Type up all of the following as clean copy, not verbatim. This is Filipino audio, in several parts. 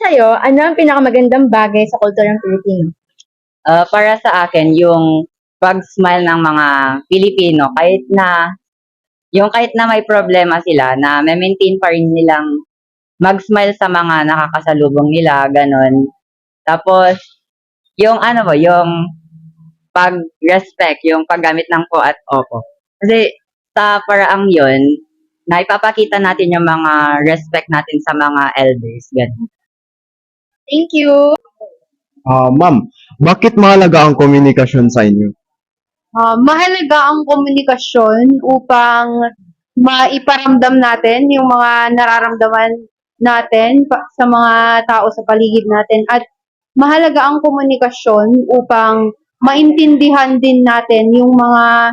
sa'yo, ano ang pinakamagandang bagay sa kulturang Pilipino? Para sa akin, yung pag-smile ng mga Pilipino, kahit na may problema sila, na maintain pa rin nilang mag-smile sa mga nakakasalubong nila, ganun. Tapos, yung ano mo, yung pag-respect, yung paggamit ng po at opo. Kasi sa paraang yun, na ipapakita natin yung mga respect natin sa mga elders, ganun. Thank you! Ma'am, bakit mahalaga ang komunikasyon sa inyo? Mahalaga ang komunikasyon upang maiparamdam natin yung mga nararamdaman natin sa mga tao sa paligid natin at mahalaga ang komunikasyon upang maintindihan din natin yung mga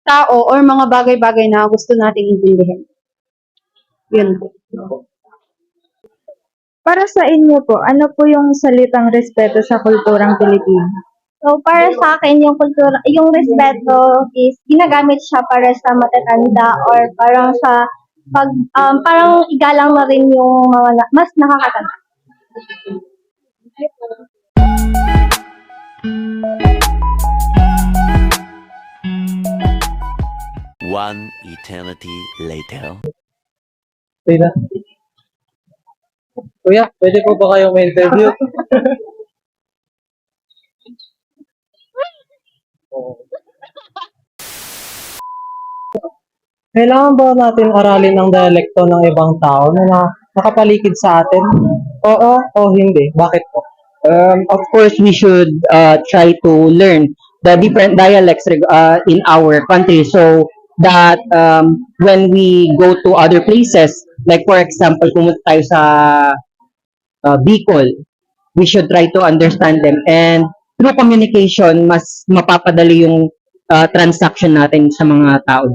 tao or mga bagay-bagay na gusto nating intindihin. Yun po. Para sa inyo po, ano po yung salitang respeto sa kulturang Pilipino? So, para sa akin, yung respeto is ginagamit siya para sa matatanda or parang sa parang igalang na rin yung mga mas nakakatanda. One eternity later. Kuya, pwede po ba kayong ma-interview? Kailangan ba natin aralin ang dialekto ng ibang tao na nakapaligid sa atin? Oo o hindi? Bakit po? Of course, we should try to learn the different dialects in our country so that when we go to other places, like for example, pumunta tayo sa Bicol, we should try to understand them. And through communication, mas mapapadali yung transaction natin sa mga tao.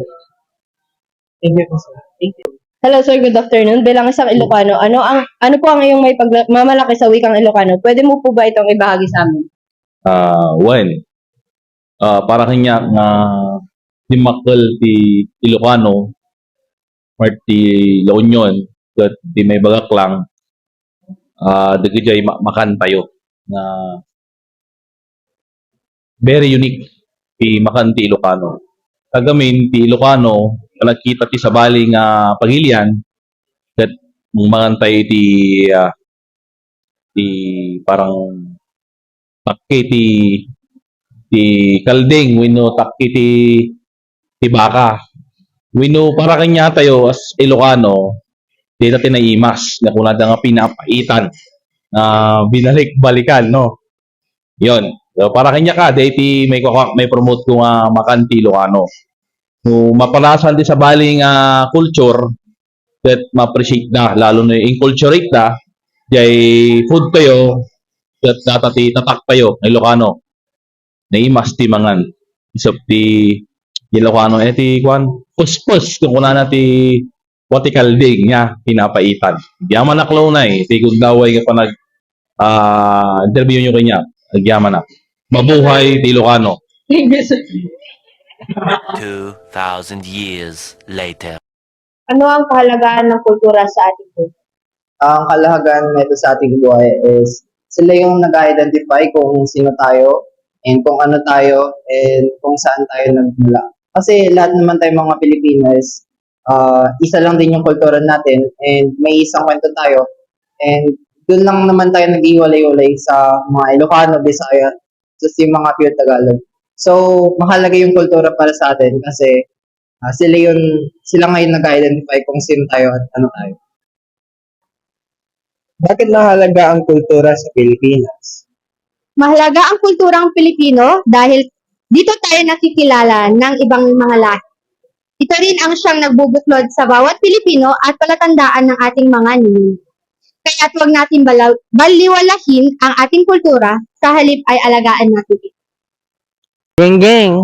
Thank you po, sir. Thank you. Hello sir, good afternoon. Bilang isang Ilocano, ano po ang iyong may pagmamalaki sa wikang Ilocano? Pwede mo po ba itong ibahagi sa amin? Para kanya nga dimakkel ti Ilocano or ti La Union ket di may bagaklang dagiti makan tayo na very unique ti makan ti Ilocano. Kagamin ti Ilocano kalagkita ti sabali nga pagilian ket mangan tayo ti parang takki ti kalding wenno takki ti baka. Wenno para kanya tayo as Ilocano dita tinaimas na kunada nga pinapaitan na binalik-balikan no. Yon. So, para kanya ka dati may promote ko nga makan ti Ilocano. No mapalasan ti sa bali nga culture that ma-appreciate da lalo na inculturate da jay food tayo that datati tatak tayo Ilocano. Naimas ti mangan isop ti Ilocano ti kwan puspos kung kunana ti wati kalding nya pinapaitan. Diyaman na klonay ti gundaway nga panag interview nyo kanya. Nagyaman na. Mabuhay ti Ilocano. 2,000 years later. Ano ang kahalagahan ng kultura sa ating buhay? Ang kalahagahan nito sa ating buhay is sila yung nag-identify kung sino tayo and kung ano tayo and kung saan tayo nagmula. Kasi lahat naman tayo mga Pilipino is isa lang din yung kultura natin and may isang kwento tayo and doon lang naman tayo nag-iwalay-walay sa mga Ilocano, Bisaya, just yung mga pure Tagalog. So, mahalaga yung kultura para sa atin kasi sila ngayon nag-identify kung sino tayo at ano tayo. Bakit mahalaga ang kultura sa Pilipinas? Mahalaga ang kulturang Pilipino dahil dito tayo nakikilala ng ibang mga lahi. Ito rin ang siyang nagbubuklod sa bawat Pilipino at palatandaan ng ating mga ninuno. Kaya't huwag natin baliwalahin ang ating kultura, sa halip ay alagaan natin ito. Geng geng!